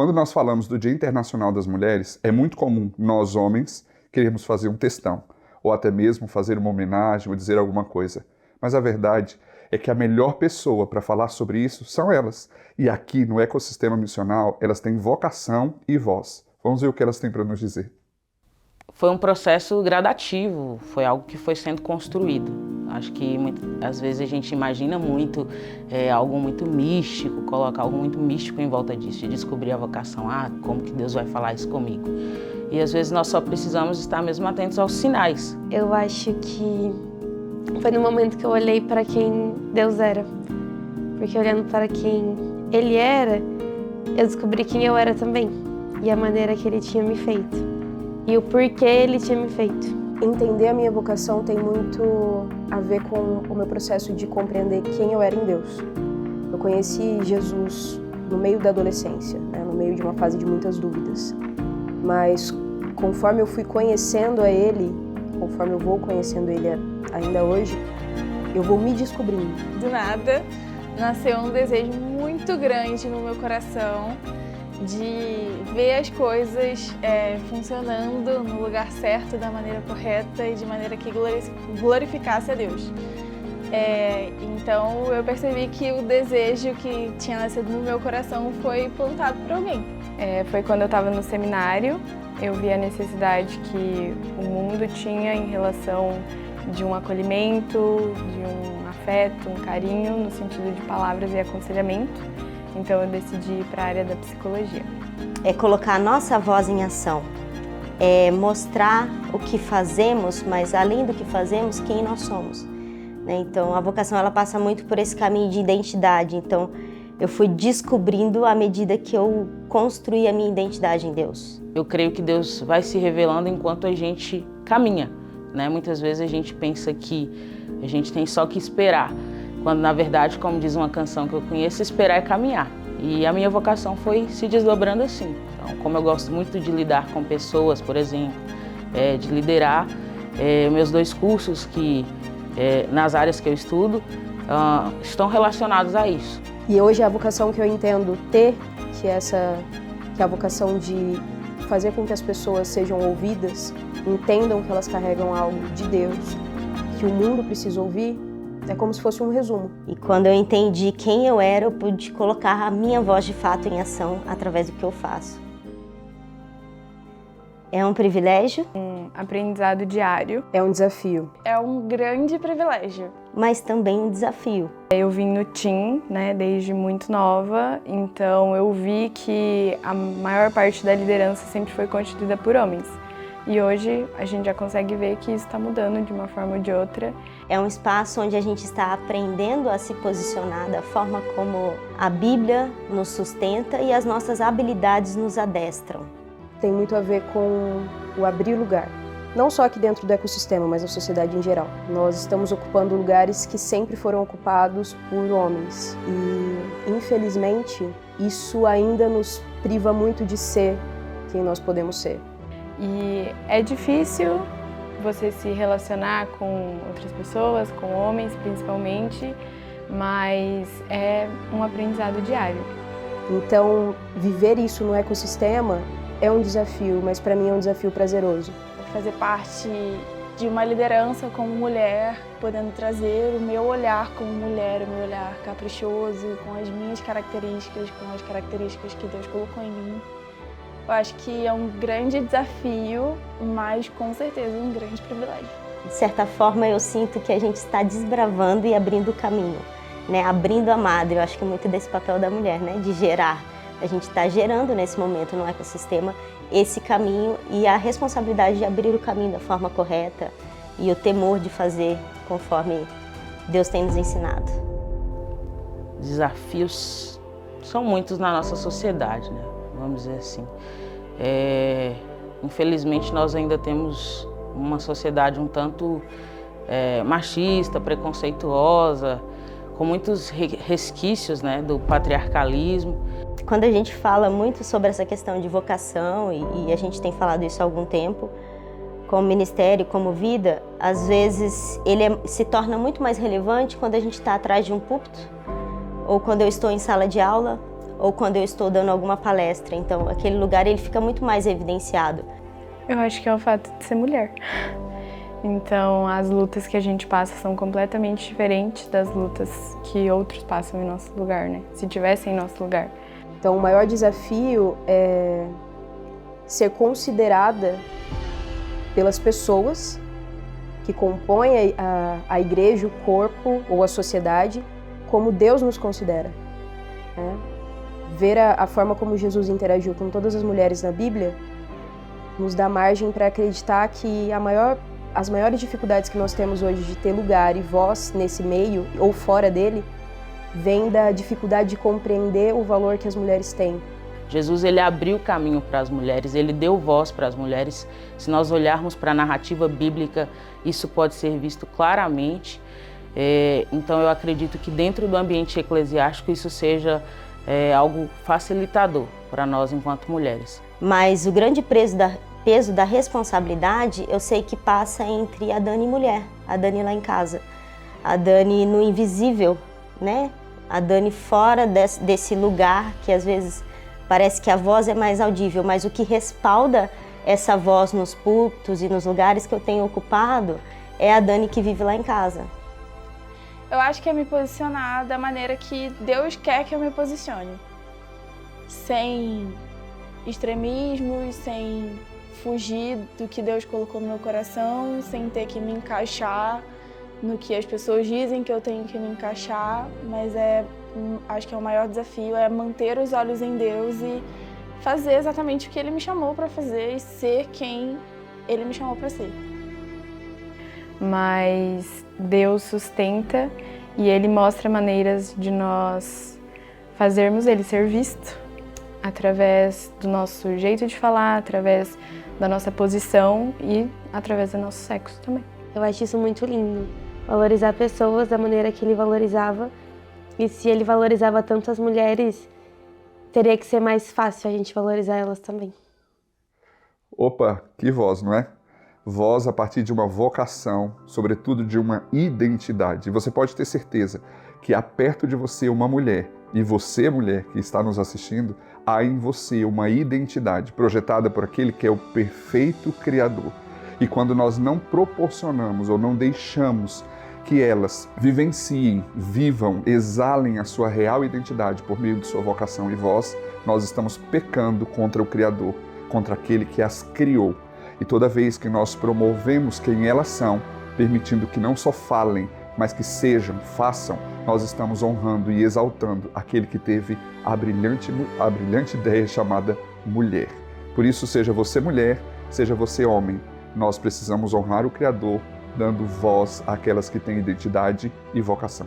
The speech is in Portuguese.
Quando nós falamos do Dia Internacional das Mulheres, é muito comum nós, homens, queremos fazer um textão, ou até mesmo fazer uma homenagem ou dizer alguma coisa. Mas a verdade é que a melhor pessoa para falar sobre isso são elas. E aqui no ecossistema missional, elas têm vocação e voz. Vamos ver o que elas têm para nos dizer. Foi um processo gradativo, foi algo que foi sendo construído. Acho que às vezes a gente imagina muito algo muito místico, coloca algo muito místico em volta disso, de descobrir a vocação. Como que Deus vai falar isso comigo? E às vezes nós só precisamos estar mesmo atentos aos sinais. Eu acho que foi no momento que eu olhei para quem Deus era. Porque olhando para quem Ele era, eu descobri quem eu era também. E a maneira que Ele tinha me feito. E o porquê Ele tinha me feito. Entender a minha vocação tem muito a ver com o meu processo de compreender quem eu era em Deus. Eu conheci Jesus no meio da adolescência, né, no meio de uma fase de muitas dúvidas. Mas conforme eu fui conhecendo a Ele, conforme eu vou conhecendo Ele ainda hoje, eu vou me descobrindo. Do nada, nasceu um desejo muito grande no meu coração de ver as coisas funcionando no lugar certo, da maneira correta e de maneira que glorificasse a Deus. Então eu percebi que o desejo que tinha nascido no meu coração foi plantado por alguém. Foi quando eu estava no seminário, eu vi a necessidade que o mundo tinha em relação de um acolhimento, de um afeto, um carinho, no sentido de palavras e aconselhamento. Então eu decidi ir para a área da psicologia. É colocar a nossa voz em ação, é mostrar o que fazemos, mas além do que fazemos, quem nós somos. Então a vocação ela passa muito por esse caminho de identidade. Então eu fui descobrindo à medida que eu construí a minha identidade em Deus. Eu creio que Deus vai se revelando enquanto a gente caminha, né? Muitas vezes a gente pensa que a gente tem só que esperar. Quando, na verdade, como diz uma canção que eu conheço, esperar é caminhar. E a minha vocação foi se desdobrando assim. Então, como eu gosto muito de lidar com pessoas, por exemplo, de liderar, meus 2 cursos que, nas áreas que eu estudo estão relacionados a isso. E hoje a vocação que eu entendo ter, que é a vocação de fazer com que as pessoas sejam ouvidas, entendam que elas carregam algo de Deus, que o mundo precisa ouvir, é como se fosse um resumo. E quando eu entendi quem eu era, eu pude colocar a minha voz de fato em ação através do que eu faço. É um privilégio. Um aprendizado diário. É um desafio. É um grande privilégio. Mas também um desafio. Eu vim no TIM, né, desde muito nova, então eu vi que a maior parte da liderança sempre foi constituída por homens. E hoje a gente já consegue ver que isso está mudando de uma forma ou de outra. É um espaço onde a gente está aprendendo a se posicionar da forma como a Bíblia nos sustenta e as nossas habilidades nos adestram. Tem muito a ver com o abrir lugar. Não só aqui dentro do ecossistema, mas a sociedade em geral. Nós estamos ocupando lugares que sempre foram ocupados por homens. E, infelizmente, isso ainda nos priva muito de ser quem nós podemos ser. E é difícil você se relacionar com outras pessoas, com homens principalmente, mas é um aprendizado diário. Então, viver isso no ecossistema é um desafio, mas para mim é um desafio prazeroso. Fazer parte de uma liderança como mulher, podendo trazer o meu olhar como mulher, o meu olhar caprichoso, com as minhas características, com as características que Deus colocou em mim. Eu acho que é um grande desafio, mas com certeza um grande privilégio. De certa forma, eu sinto que a gente está desbravando e abrindo o caminho, né? Abrindo a madre. Eu acho que muito desse papel da mulher, né? De gerar. A gente está gerando nesse momento no ecossistema esse caminho e a responsabilidade de abrir o caminho da forma correta e o temor de fazer conforme Deus tem nos ensinado. Desafios são muitos na nossa sociedade, né? Vamos dizer assim. Infelizmente, nós ainda temos uma sociedade um tanto machista, preconceituosa, com muitos resquícios, né, do patriarcalismo. Quando a gente fala muito sobre essa questão de vocação, e a gente tem falado isso há algum tempo, como ministério, como vida, às vezes ele se torna muito mais relevante quando a gente está atrás de um púlpito, ou quando eu estou em sala de aula, ou quando eu estou dando alguma palestra. Então, aquele lugar ele fica muito mais evidenciado. Eu acho que é o fato de ser mulher. Então, as lutas que a gente passa são completamente diferentes das lutas que outros passam em nosso lugar, né? Se tivessem em nosso lugar. Então, o maior desafio é ser considerada pelas pessoas que compõem a igreja, o corpo ou a sociedade, como Deus nos considera, né? Ver a forma como Jesus interagiu com todas as mulheres na Bíblia nos dá margem para acreditar que as maiores dificuldades que nós temos hoje de ter lugar e voz nesse meio ou fora dele vem da dificuldade de compreender o valor que as mulheres têm. Jesus, ele abriu o caminho para as mulheres, ele deu voz para as mulheres. Se nós olharmos para a narrativa bíblica, isso pode ser visto claramente. Então eu acredito que dentro do ambiente eclesiástico isso seja algo facilitador para nós enquanto mulheres. Mas o grande peso da responsabilidade, eu sei que passa entre a Dani mulher, a Dani lá em casa, a Dani no invisível, né? A Dani fora desse lugar que às vezes parece que a voz é mais audível, mas o que respalda essa voz nos púlpitos e nos lugares que eu tenho ocupado é a Dani que vive lá em casa. Eu acho que é me posicionar da maneira que Deus quer que eu me posicione. Sem extremismos, sem fugir do que Deus colocou no meu coração, sem ter que me encaixar no que as pessoas dizem que eu tenho que me encaixar, mas acho que o maior desafio é manter os olhos em Deus e fazer exatamente o que Ele me chamou para fazer e ser quem Ele me chamou para ser. Mas Deus sustenta e Ele mostra maneiras de nós fazermos Ele ser visto através do nosso jeito de falar, através da nossa posição e através do nosso sexo também. Eu acho isso muito lindo, valorizar pessoas da maneira que ele valorizava. E se ele valorizava tantas mulheres, teria que ser mais fácil a gente valorizar elas também. Opa, que voz, não é? Voz a partir de uma vocação, sobretudo de uma identidade. E você pode ter certeza que há perto de você uma mulher, e você, mulher que está nos assistindo, há em você uma identidade projetada por aquele que é o perfeito Criador. E quando nós não proporcionamos ou não deixamos que elas vivenciem, vivam, exalem a sua real identidade por meio de sua vocação e voz, nós estamos pecando contra o Criador, contra aquele que as criou. E toda vez que nós promovemos quem elas são, permitindo que não só falem, mas que sejam, façam, nós estamos honrando e exaltando aquele que teve a brilhante ideia chamada mulher. Por isso, seja você mulher, seja você homem, nós precisamos honrar o Criador, dando voz àquelas que têm identidade e vocação.